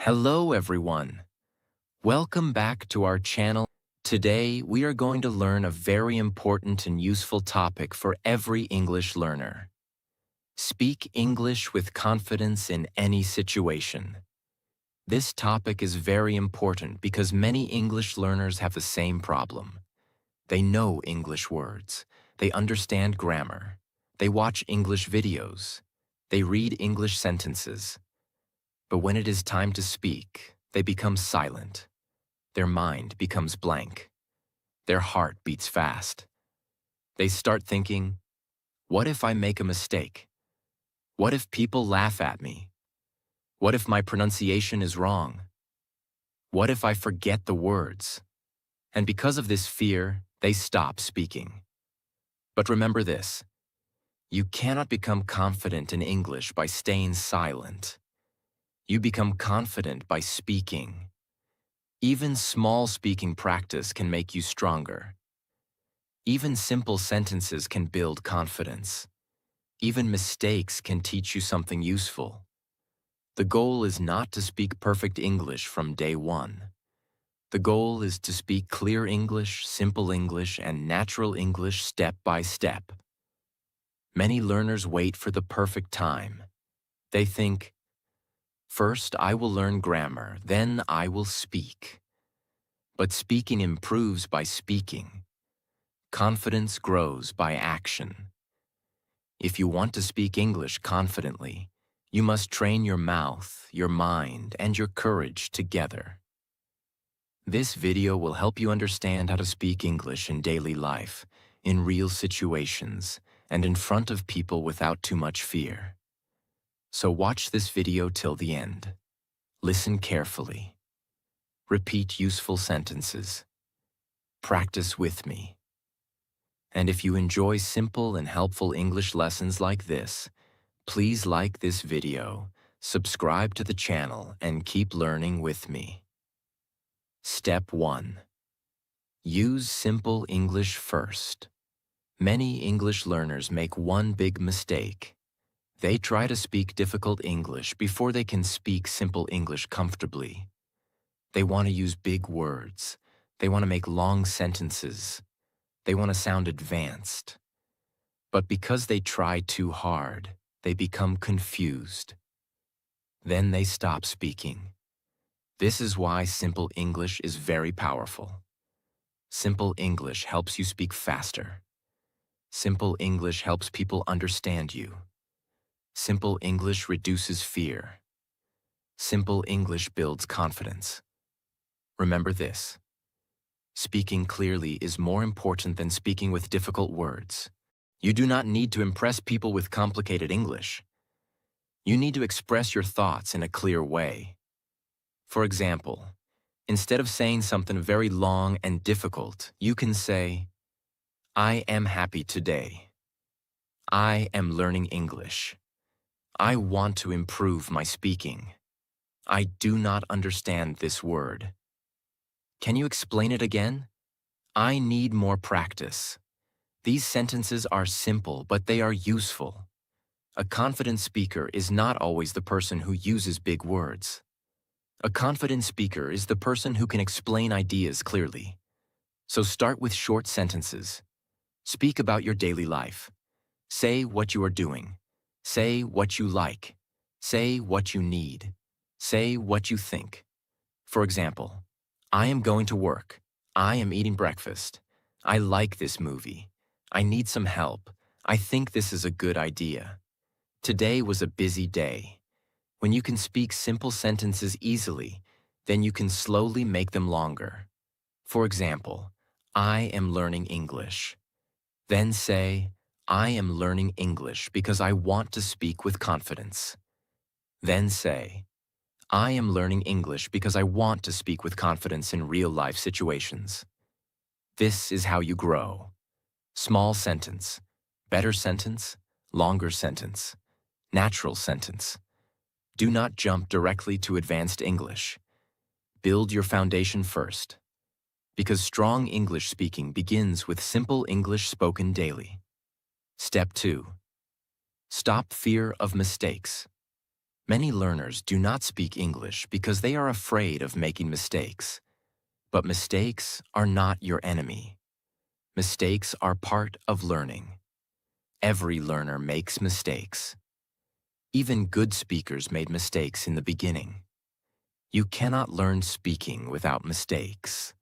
Hello, everyone. Welcome back to our channel. Today, we are going to learn a very important and useful topic for every English learner. Speak English with confidence in any situation. This topic is very important because many English learners have the same problem. They know English words. They understand grammar. They watch English videos. They read English sentences. But when it is time to speak, they become silent. Their mind becomes blank. Their heart beats fast. They start thinking, what if I make a mistake? What if people laugh at me? What if my pronunciation is wrong? What if I forget the words? And because of this fear, they stop speaking. But remember this, you cannot become confident in English by staying silent. You become confident by speaking. Even small speaking practice can make you stronger. Even simple sentences can build confidence. Even mistakes can teach you something useful. The goal is not to speak perfect English from day one. The goal is to speak clear English, simple English, and natural English step by step. Many learners wait for the perfect time. They think, first I will learn grammar, then I will speak. But speaking improves by speaking. Confidence grows by action. If you want to speak English confidently, you must train your mouth, your mind, and your courage together. This video will help you understand how to speak English in daily life, in real situations, and in front of people without too much fear. So watch this video till the end. Listen carefully. Repeat useful sentences. Practice with me. And if you enjoy simple and helpful English lessons like this, please like this video, subscribe to the channel, and keep learning with me. Step 1. Use simple English first. Many English learners make one big mistake. They try to speak difficult English before they can speak simple English comfortably. They want to use big words. They want to make long sentences. They want to sound advanced. But because they try too hard, they become confused. Then they stop speaking. This is why simple English is very powerful. Simple English helps you speak faster. Simple English helps people understand you. Simple English reduces fear. Simple English builds confidence. Remember this. Speaking clearly is more important than speaking with difficult words. You do not need to impress people with complicated English. You need to express your thoughts in a clear way. For example, instead of saying something very long and difficult, you can say, I am happy today. I am learning English. I want to improve my speaking. I do not understand this word. Can you explain it again? I need more practice. These sentences are simple, but they are useful. A confident speaker is not always the person who uses big words. A confident speaker is the person who can explain ideas clearly. So start with short sentences. Speak about your daily life. Say what you are doing. Say what you like. Say what you need. Say what you think. For example, I am going to work. I am eating breakfast. I like this movie. I need some help. I think this is a good idea. Today was a busy day. When you can speak simple sentences easily, then you can slowly make them longer. For example, I am learning English. Then say, I am learning English because I want to speak with confidence. Then say, I am learning English because I want to speak with confidence in real-life situations. This is how you grow. Small sentence, better sentence, longer sentence, natural sentence. Do not jump directly to advanced English. Build your foundation first, because strong English speaking begins with simple English spoken daily. Step 2. Stop fear of mistakes. Many learners do not speak English because they are afraid of making mistakes. But mistakes are not your enemy. Mistakes are part of learning. Every learner makes mistakes. Even good speakers made mistakes in the beginning. You cannot learn speaking without mistakes.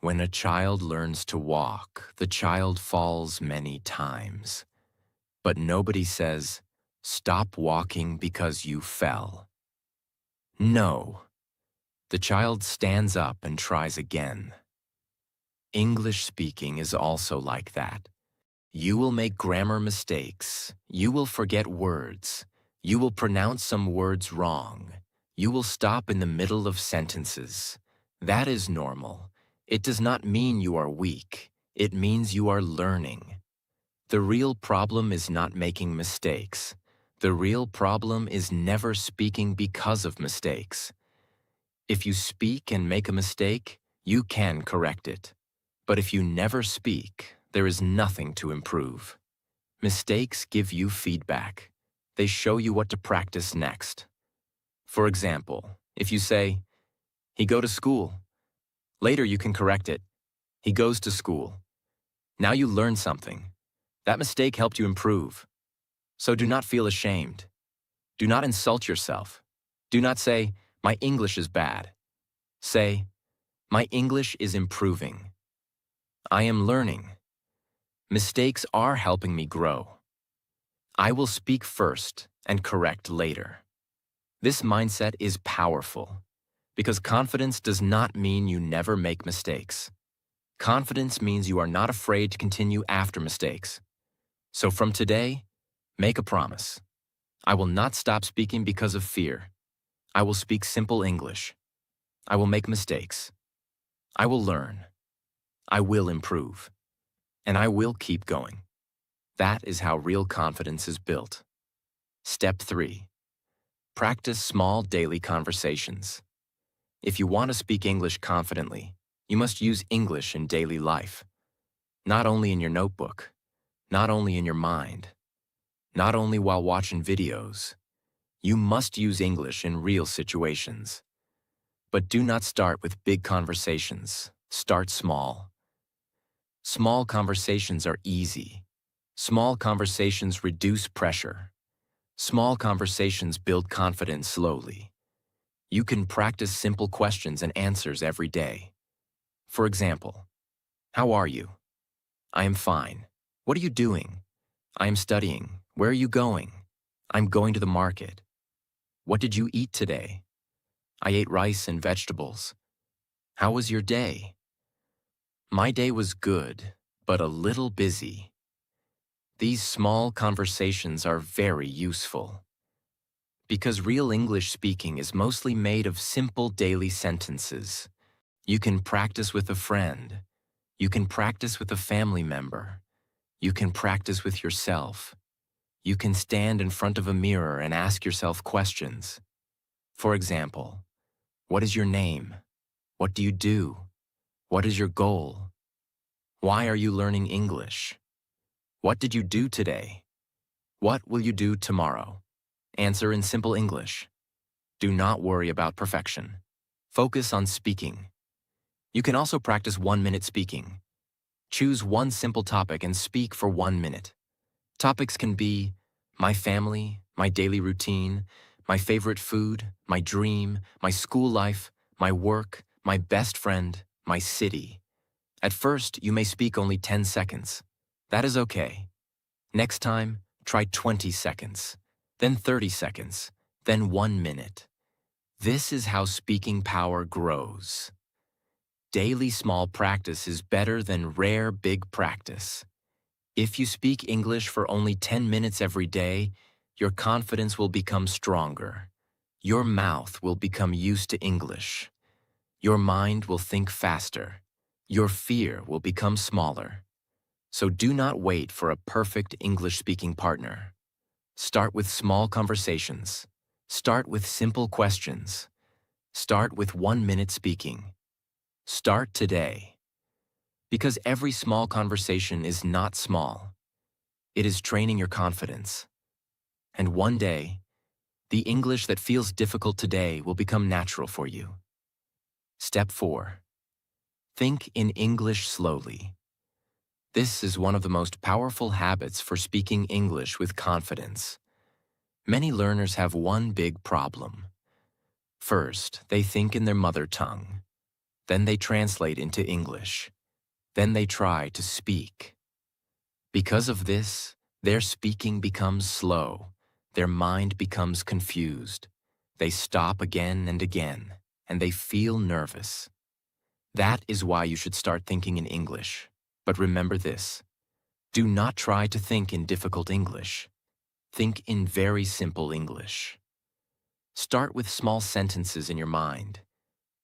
When a child learns to walk, the child falls many times. But nobody says, "Stop walking because you fell." No. The child stands up and tries again. English speaking is also like that. You will make grammar mistakes. You will forget words. You will pronounce some words wrong. You will stop in the middle of sentences. That is normal. It does not mean you are weak. It means you are learning. The real problem is not making mistakes. The real problem is never speaking because of mistakes. If you speak and make a mistake, you can correct it. But if you never speak, there is nothing to improve. Mistakes give you feedback. They show you what to practice next. For example, if you say, "He go to school," later you can correct it, "He goes to school." Now you learn something. That mistake helped you improve. So do not feel ashamed. Do not insult yourself. Do not say, "My English is bad." Say, "My English is improving. I am learning. Mistakes are helping me grow. I will speak first and correct later." This mindset is powerful because confidence does not mean you never make mistakes. Confidence means you are not afraid to continue after mistakes. So from today, make a promise. I will not stop speaking because of fear. I will speak simple English. I will make mistakes. I will learn. I will improve. And I will keep going. That is how real confidence is built. Step 3. Practice small daily conversations. If you want to speak English confidently, you must use English in daily life. Not only in your notebook, not only in your mind, not only while watching videos. You must use English in real situations. But do not start with big conversations. Start small. Small conversations are easy. Small conversations reduce pressure. Small conversations build confidence slowly. You can practice simple questions and answers every day. For example, "How are you?" "I am fine." "What are you doing?" "I am studying." "Where are you going?" "I'm going to the market." "What did you eat today?" "I ate rice and vegetables." "How was your day?" "My day was good, but a little busy." These small conversations are very useful. Because real English speaking is mostly made of simple daily sentences. You can practice with a friend. You can practice with a family member. You can practice with yourself. You can stand in front of a mirror and ask yourself questions. For example, what is your name? What do you do? What is your goal? Why are you learning English? What did you do today? What will you do tomorrow? Answer in simple English. Do not worry about perfection. Focus on speaking. You can also practice 1-minute speaking. Choose one simple topic and speak for 1 minute. Topics can be my family, my daily routine, my favorite food, my dream, my school life, my work, my best friend, my city. At first, you may speak only 10 seconds. That is okay. Next time, try 20 seconds, then 30 seconds, then 1 minute. This is how speaking power grows. Daily small practice is better than rare big practice. If you speak English for only 10 minutes every day, your confidence will become stronger. Your mouth will become used to English. Your mind will think faster. Your fear will become smaller. So do not wait for a perfect English-speaking partner. Start with small conversations. Start with simple questions. Start with 1-minute speaking. Start today. Because every small conversation is not small. It is training your confidence. And one day, The English that feels difficult today will become natural for you. Step 4. Think in English slowly. This is one of the most powerful habits for speaking English with confidence. Many learners have one big problem. First, they think in their mother tongue. Then they translate into English. Then they try to speak. Because of this, their speaking becomes slow. Their mind becomes confused. They stop again and again, and they feel nervous. That is why you should start thinking in English. But remember this: do not try to think in difficult English. Think in very simple English. Start with small sentences in your mind.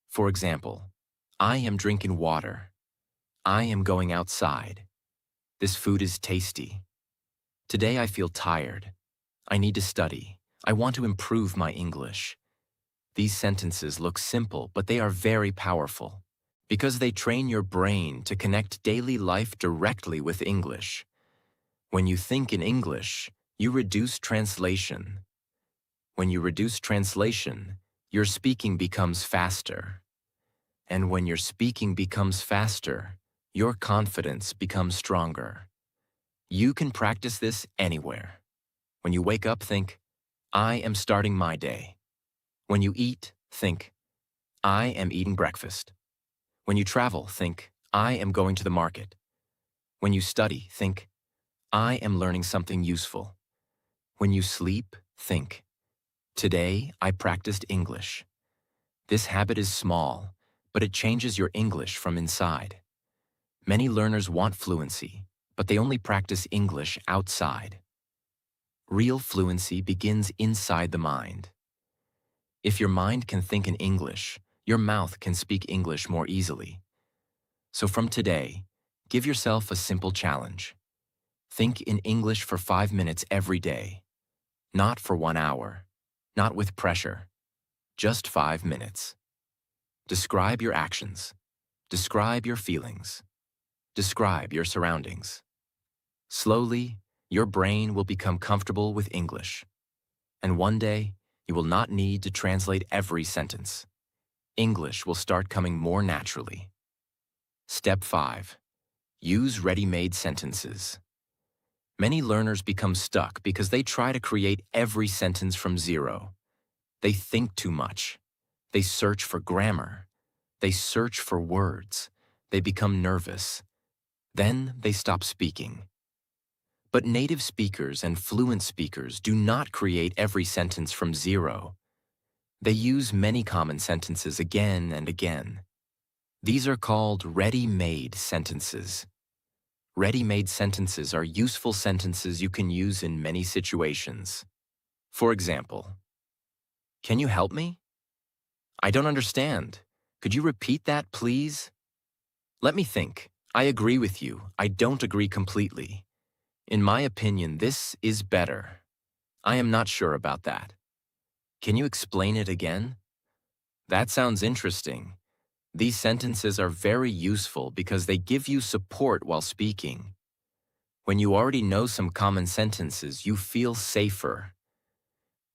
For example, I am drinking water. I am going outside. This food is tasty. Today I feel tired. I need to study. I want to improve my English. These sentences look simple, but they are very powerful because they train your brain to connect daily life directly with English. When you think in English, you reduce translation. When you reduce translation, your speaking becomes faster. And when your speaking becomes faster, your confidence becomes stronger. You can practice this anywhere. When you wake up, think, I am starting my day. When you eat, think, I am eating breakfast. When you travel, think, I am going to the market. When you study, think, I am learning something useful. When you sleep, think, today I practiced English. This habit is small, but it changes your English from inside. Many learners want fluency, but they only practice English outside. Real fluency begins inside the mind. If your mind can think in English, your mouth can speak English more easily. So from today, give yourself a simple challenge. Think in English for 5 minutes every day. Not for 1 hour. Not with pressure. Just 5 minutes. Describe your actions. Describe your feelings. Describe your surroundings. Slowly, your brain will become comfortable with English. And one day, you will not need to translate every sentence. English will start coming more naturally. Step 5. Use ready-made sentences. Many learners become stuck because they try to create every sentence from zero. They think too much. They search for grammar. They search for words. They become nervous. Then they stop speaking. But native speakers and fluent speakers do not create every sentence from zero. They use many common sentences again and again. These are called ready-made sentences. Ready-made sentences are useful sentences you can use in many situations. For example, can you help me? I don't understand. Could you repeat that, please? Let me think. I agree with you. I don't agree completely. In my opinion, this is better. I am not sure about that. Can you explain it again? That sounds interesting. These sentences are very useful because they give you support while speaking. When you already know some common sentences, you feel safer.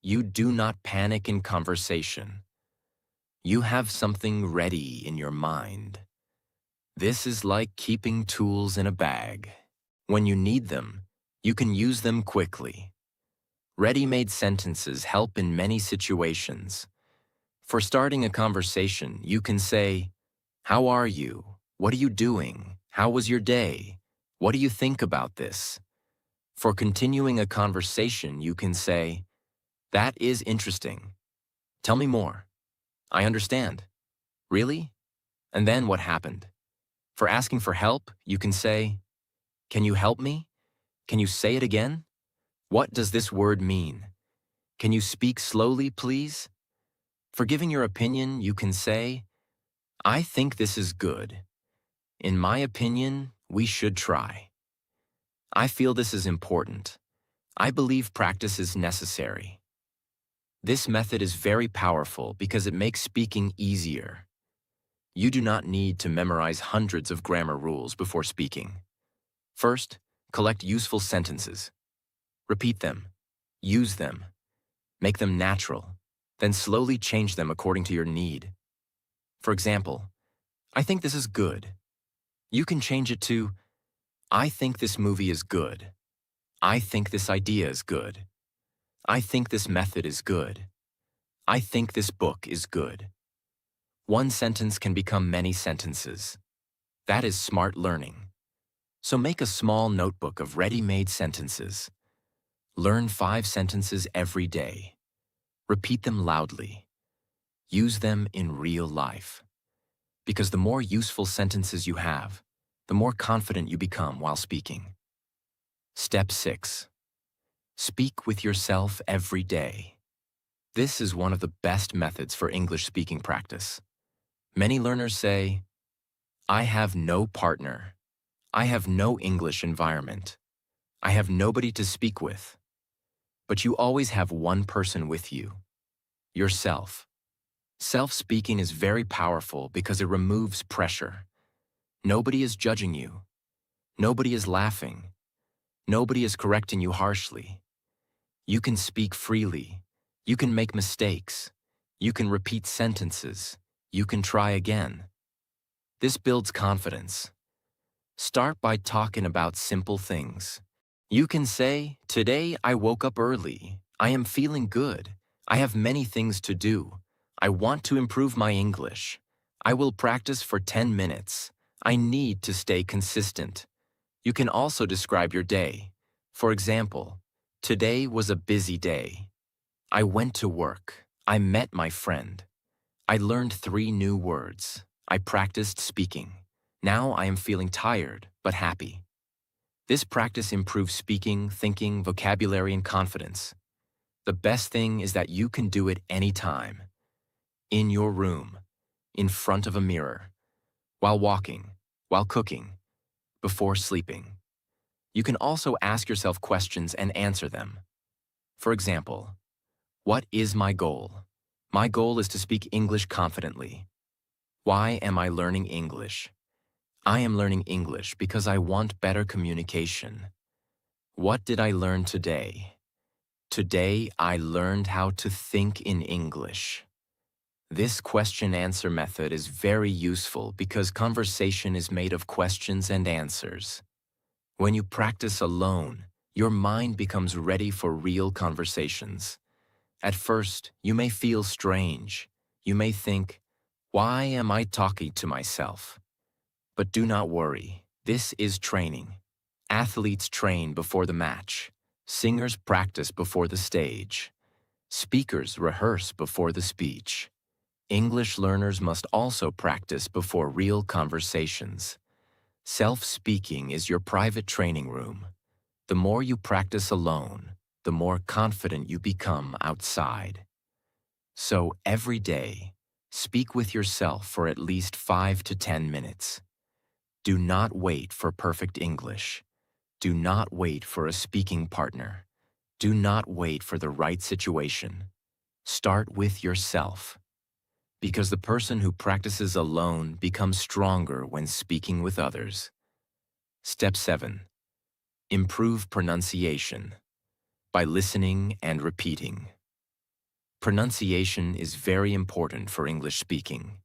You do not panic in conversation. You have something ready in your mind. This is like keeping tools in a bag. When you need them, you can use them quickly. Ready-made sentences help in many situations. For starting a conversation, you can say, how are you? What are you doing? How was your day? What do you think about this? For continuing a conversation, you can say, that is interesting. Tell me more. I understand. Really? And then what happened? For asking for help, you can say, can you help me? Can you say it again? What does this word mean? Can you speak slowly, please? For giving your opinion, you can say, I think this is good. In my opinion, we should try. I feel this is important. I believe practice is necessary. This method is very powerful because it makes speaking easier. You do not need to memorize hundreds of grammar rules before speaking. First, collect useful sentences. Repeat them. Use them. Make them natural, then slowly change them according to your need. For example, I think this is good. You can change it to, I think this movie is good. I think this idea is good. I think this method is good. I think this book is good. One sentence can become many sentences. That is smart learning. So make a small notebook of ready-made sentences. Learn 5 sentences every day. Repeat them loudly. Use them in real life. Because the more useful sentences you have, the more confident you become while speaking. Step 6. Speak with yourself every day. This is one of the best methods for English speaking practice. Many learners say, I have no partner. I have no English environment. I have nobody to speak with. But you always have one person with you, yourself. Self-speaking is very powerful because it removes pressure. Nobody is judging you. Nobody is laughing. Nobody is correcting you harshly. You can speak freely. You can make mistakes. You can repeat sentences. You can try again. This builds confidence. Start by talking about simple things. You can say, today I woke up early. I am feeling good. I have many things to do. I want to improve my English. I will practice for 10 minutes. I need to stay consistent. You can also describe your day. For example, today was a busy day. I went to work. I met my friend. I learned 3 new words. I practiced speaking. Now I am feeling tired, but happy. This practice improves speaking, thinking, vocabulary, and confidence. The best thing is that you can do it anytime. In your room, in front of a mirror, while walking, while cooking, before sleeping. You can also ask yourself questions and answer them. For example, what is my goal? My goal is to speak English confidently. Why am I learning English? I am learning English because I want better communication. What did I learn today? Today I learned how to think in English. This question-answer method is very useful because conversation is made of questions and answers. When you practice alone, your mind becomes ready for real conversations. At first, you may feel strange. You may think, why am I talking to myself? But do not worry, this is training. Athletes train before the match. Singers practice before the stage. Speakers rehearse before the speech. English learners must also practice before real conversations. Self-speaking is your private training room. The more you practice alone, the more confident you become outside. So every day, speak with yourself for at least 5 to 10 minutes. Do not wait for perfect English. Do not wait for a speaking partner. Do not wait for the right situation. Start with yourself. Because the person who practices alone becomes stronger when speaking with others. Step 7. Improve pronunciation by listening and repeating. Pronunciation is very important for English speaking.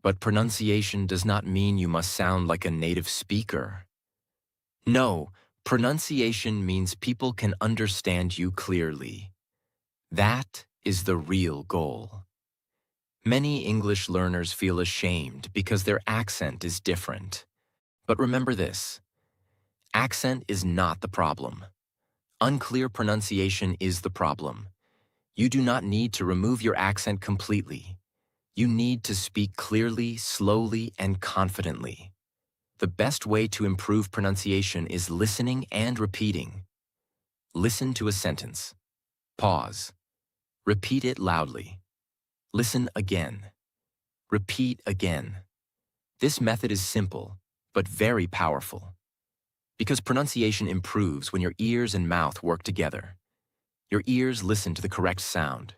But pronunciation does not mean you must sound like a native speaker. No, pronunciation means people can understand you clearly. That is the real goal. Many English learners feel ashamed because their accent is different. But remember this, accent is not the problem. Unclear pronunciation is the problem. You do not need to remove your accent completely. You need to speak clearly, slowly, and confidently. The best way to improve pronunciation is listening and repeating. Listen to a sentence. Pause. Repeat it loudly. Listen again. Repeat again. This method is simple, but very powerful. Because pronunciation improves when your ears and mouth work together. Your ears listen to the correct sound.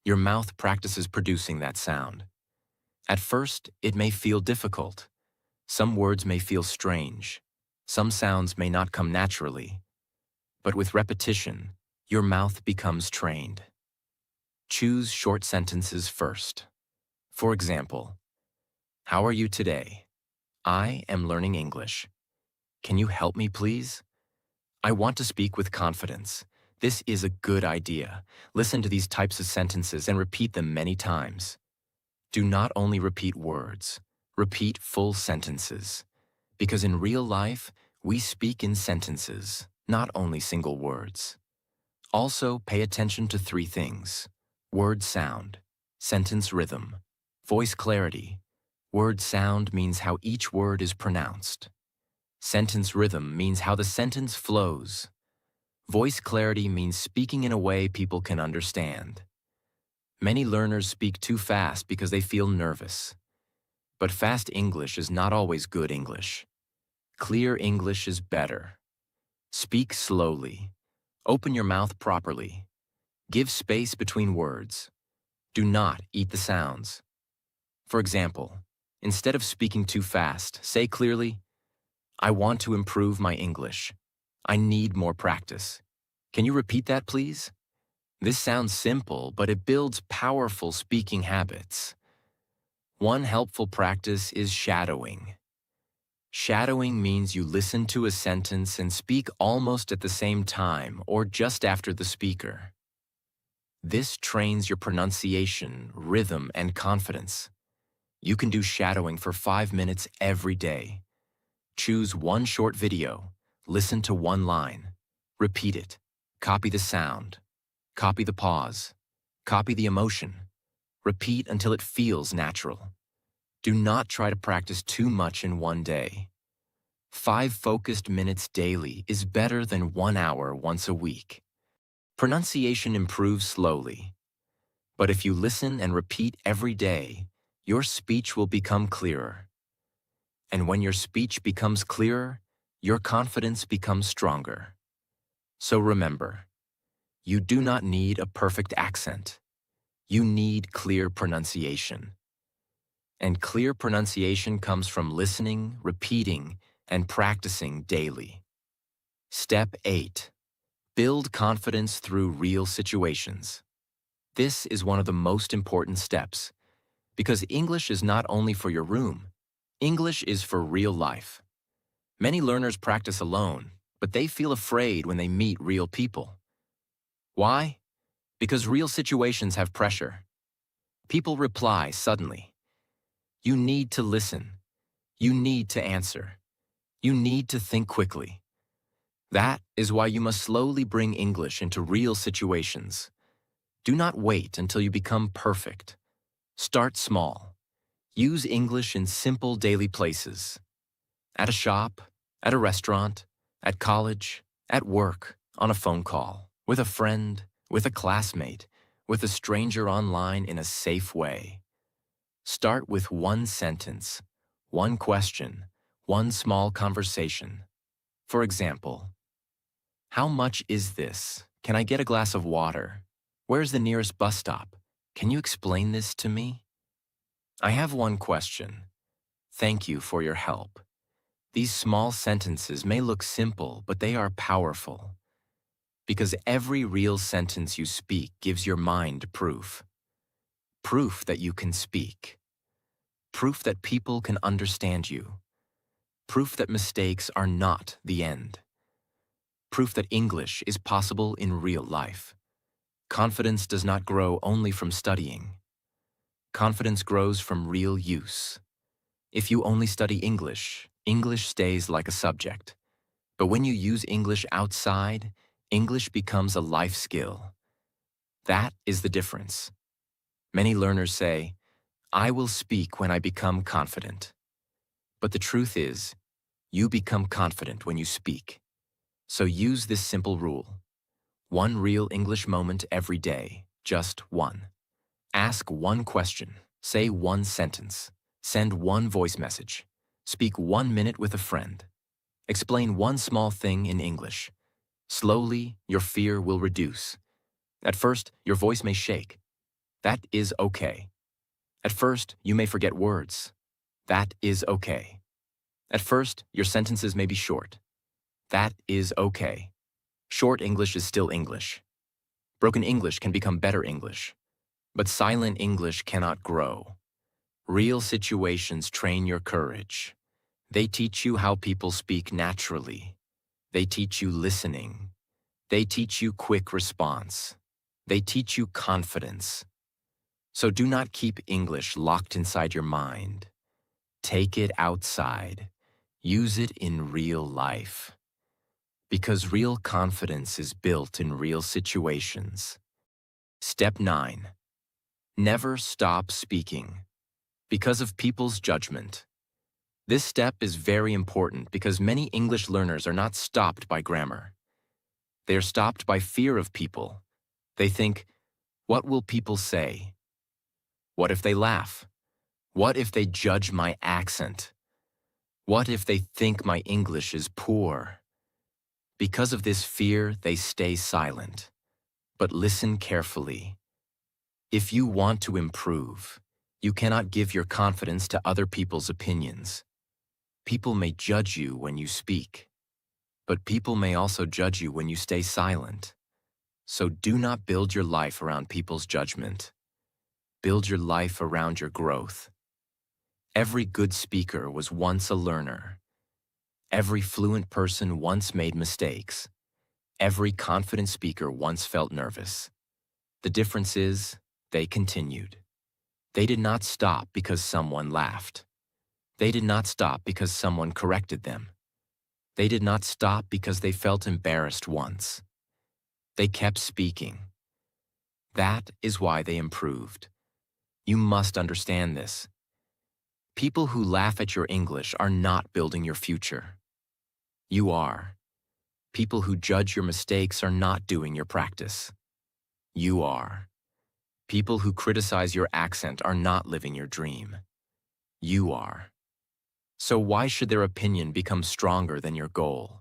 Your mouth practices producing that sound. At first, it may feel difficult. Some words may feel strange. Some sounds may not come naturally. But with repetition, your mouth becomes trained. Choose short sentences first. For example, how are you today? I am learning English. Can you help me, please? I want to speak with confidence. This is a good idea. Listen to these types of sentences and repeat them many times. Do not only repeat words, repeat full sentences. Because in real life, we speak in sentences, not only single words. Also, pay attention to three things: word sound, sentence rhythm, voice clarity. Word sound means how each word is pronounced. Sentence rhythm means how the sentence flows. Voice clarity means speaking in a way people can understand. Many learners speak too fast because they feel nervous. But fast English is not always good English. Clear English is better. Speak slowly. Open your mouth properly. Give space between words. Do not eat the sounds. For example, instead of speaking too fast, say clearly, I want to improve my English. I need more practice. Can you repeat that, please? This sounds simple, but it builds powerful speaking habits. One helpful practice is shadowing. Shadowing means you listen to a sentence and speak almost at the same time or just after the speaker. This trains your pronunciation, rhythm, and confidence. You can do shadowing for 5 minutes every day. Choose one short video, listen to one line, repeat it, copy the sound, copy the pause, copy the emotion. Repeat until it feels natural. Do not try to practice too much in one day. 5 focused minutes daily is better than 1 hour once a week. Pronunciation improves slowly. But if you listen and repeat every day, your speech will become clearer. And when your speech becomes clearer, your confidence becomes stronger. So remember, you do not need a perfect accent. You need clear pronunciation. And clear pronunciation comes from listening, repeating, and practicing daily. Step 8. Build confidence through real situations. This is one of the most important steps, because English is not only for your room. English is for real life. Many learners practice alone, but they feel afraid when they meet real people. Why? Because real situations have pressure. People reply suddenly. You need to listen. You need to answer. You need to think quickly. That is why you must slowly bring English into real situations. Do not wait until you become perfect. Start small. Use English in simple daily places. At a shop, at a restaurant, at college, at work, on a phone call, with a friend, with a classmate, with a stranger online in a safe way. Start with one sentence, one question, one small conversation. For example, how much is this? Can I get a glass of water? Where's the nearest bus stop? Can you explain this to me? I have one question. Thank you for your help. These small sentences may look simple, but they are powerful. Because every real sentence you speak gives your mind proof. Proof that you can speak. Proof that people can understand you. Proof that mistakes are not the end. Proof that English is possible in real life. Confidence does not grow only from studying. Confidence grows from real use. If you only study English, English stays like a subject. But when you use English outside, English becomes a life skill. That is the difference. Many learners say, I will speak when I become confident. But the truth is, you become confident when you speak. So use this simple rule. One real English moment every day, just one. Ask one question, say one sentence, send one voice message, speak 1 minute with a friend. Explain one small thing in English. Slowly, your fear will reduce. At first, your voice may shake. That is okay. At first, you may forget words. That is okay. At first, your sentences may be short. That is okay. Short English is still English. Broken English can become better English. But silent English cannot grow. Real situations train your courage. They teach you how people speak naturally. They teach you listening. They teach you quick response. They teach you confidence. So do not keep English locked inside your mind. Take it outside. Use it in real life. Because real confidence is built in real situations. Step 9. Never stop speaking. Because of people's judgment. This step is very important because many English learners are not stopped by grammar. They are stopped by fear of people. They think, what will people say? What if they laugh? What if they judge my accent? What if they think my English is poor? Because of this fear, they stay silent. But listen carefully. If you want to improve, you cannot give your confidence to other people's opinions. People may judge you when you speak, but people may also judge you when you stay silent. So do not build your life around people's judgment. Build your life around your growth. Every good speaker was once a learner. Every fluent person once made mistakes. Every confident speaker once felt nervous. The difference is, they continued. They did not stop because someone laughed. They did not stop because someone corrected them. They did not stop because they felt embarrassed once. They kept speaking. That is why they improved. You must understand this. People who laugh at your English are not building your future. You are. People who judge your mistakes are not doing your practice. You are. People who criticize your accent are not living your dream. You are. So why should their opinion become stronger than your goal?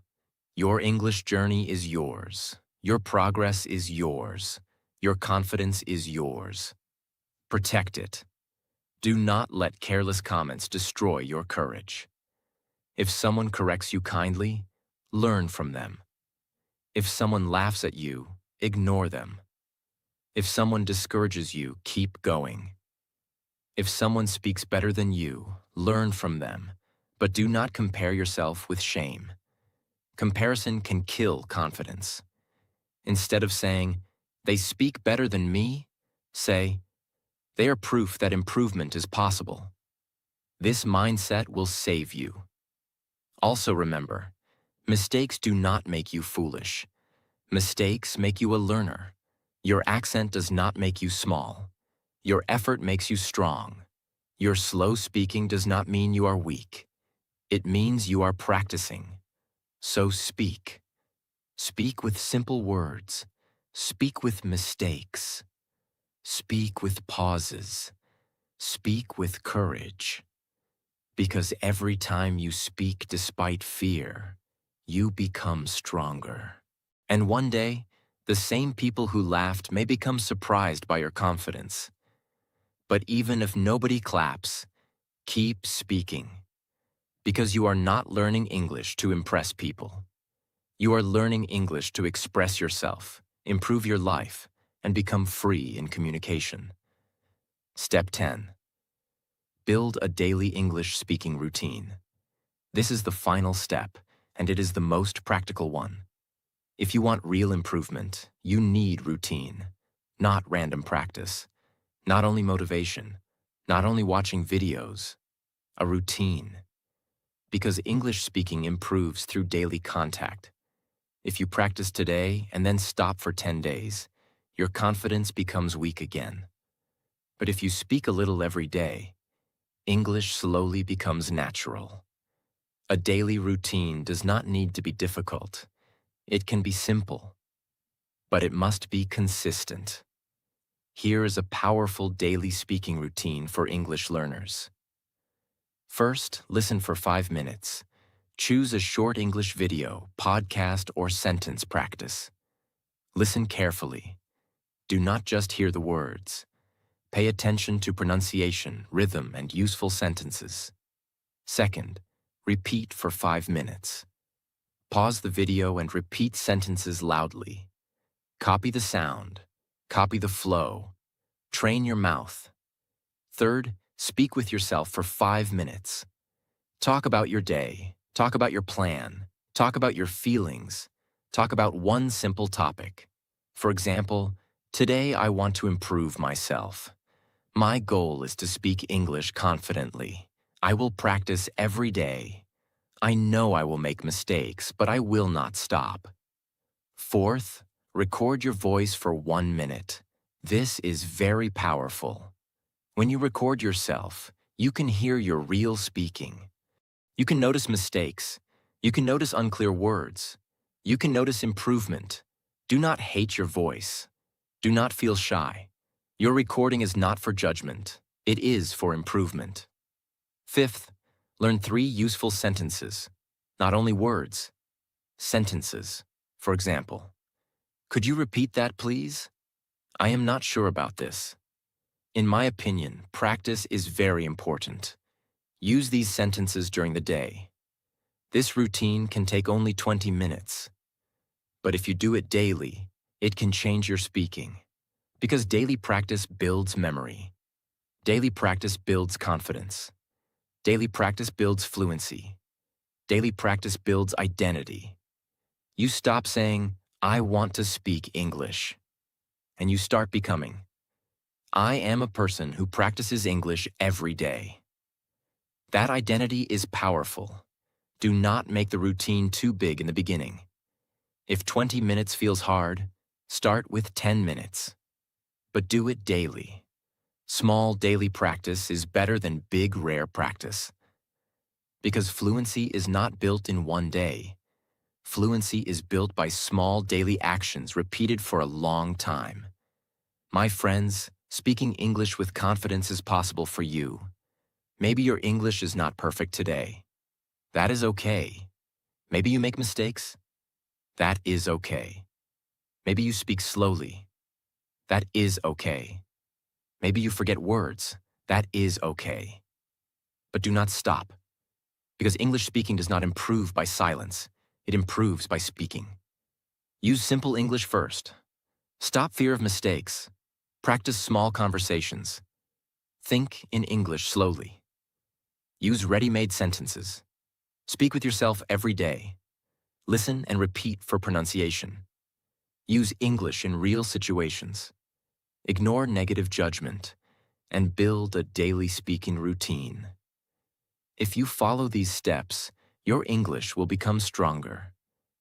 Your English journey is yours. Your progress is yours. Your confidence is yours. Protect it. Do not let careless comments destroy your courage. If someone corrects you kindly, learn from them. If someone laughs at you, ignore them. If someone discourages you, keep going. If someone speaks better than you, learn from them, but do not compare yourself with shame. Comparison can kill confidence. Instead of saying, they speak better than me, say, they are proof that improvement is possible. This mindset will save you. Also remember, mistakes do not make you foolish. Mistakes make you a learner. Your accent does not make you small. Your effort makes you strong. Your slow speaking does not mean you are weak. It means you are practicing. So speak. Speak with simple words. Speak with mistakes. Speak with pauses. Speak with courage. Because every time you speak despite fear, you become stronger. And one day, the same people who laughed may become surprised by your confidence. But even if nobody claps, keep speaking. Because you are not learning English to impress people. You are learning English to express yourself, improve your life, and become free in communication. Step 10. Build a daily English speaking routine. This is the final step, and it is the most practical one. If you want real improvement, you need routine, not random practice, not only motivation, not only watching videos, a routine. Because English speaking improves through daily contact. If you practice today and then stop for 10 days, your confidence becomes weak again. But if you speak a little every day, English slowly becomes natural. A daily routine does not need to be difficult. It can be simple, but it must be consistent. Here is a powerful daily speaking routine for English learners. First, listen for 5 minutes. Choose a short English video, podcast, or sentence practice. Listen carefully. Do not just hear the words. Pay attention to pronunciation, rhythm, and useful sentences. Second, repeat for 5 minutes. Pause the video and repeat sentences loudly. Copy the sound, copy the flow, Train your mouth. Third, speak with yourself for 5 minutes. Talk about your day. Talk about your plan. Talk about your feelings. Talk about one simple topic. For example, today I want to improve myself. My goal is to speak English confidently. I will practice every day. I know I will make mistakes, but I will not stop. Fourth, record your voice for 1 minute. This is very powerful. When you record yourself, you can hear your real speaking. You can notice mistakes. You can notice unclear words. You can notice improvement. Do not hate your voice. Do not feel shy. Your recording is not for judgment. It is for improvement. Fifth, learn 3 useful sentences. Not only words, sentences. For example, could you repeat that, please? I am not sure about this. In my opinion, practice is very important. Use these sentences during the day. This routine can take only 20 minutes. But if you do it daily, it can change your speaking. Because daily practice builds memory. Daily practice builds confidence. Daily practice builds fluency. Daily practice builds identity. You stop saying, I want to speak English. And you start becoming, I am a person who practices English every day. That identity is powerful. Do not make the routine too big in the beginning. If 20 minutes feels hard, start with 10 minutes. But do it daily. Small daily practice is better than big, rare practice. Because fluency is not built in one day. Fluency is built by small daily actions repeated for a long time. My friends, speaking English with confidence is possible for you. Maybe your English is not perfect today. That is okay. Maybe you make mistakes. That is okay. Maybe you speak slowly. That is okay. Maybe you forget words. That is okay. But do not stop. Because English speaking does not improve by silence. It improves by speaking. Use simple English first. Stop fear of mistakes. Practice small conversations. Think in English slowly. Use ready-made sentences. Speak with yourself every day. Listen and repeat for pronunciation. Use English in real situations. Ignore negative judgment, and build a daily speaking routine. If you follow these steps, your English will become stronger.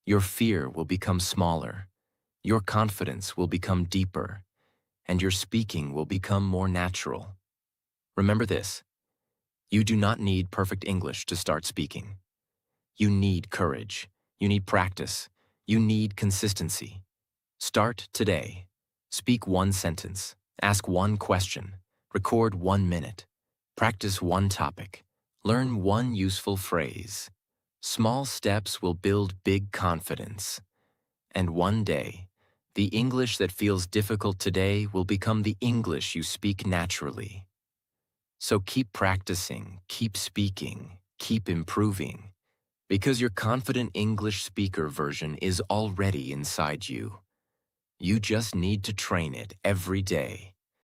Your fear will become smaller. Your confidence will become deeper, and your speaking will become more natural. Remember this: you do not need perfect English to start speaking. You need courage. You need practice. You need consistency. Start today. Speak 1 sentence. Ask 1 question. Record 1 minute. Practice 1 topic. Learn 1 useful phrase. Small steps will build big confidence. And one day, the English that feels difficult today will become the English you speak naturally. So keep practicing, keep speaking, keep improving, because your confident English speaker version is already inside you. You just need to train it every day.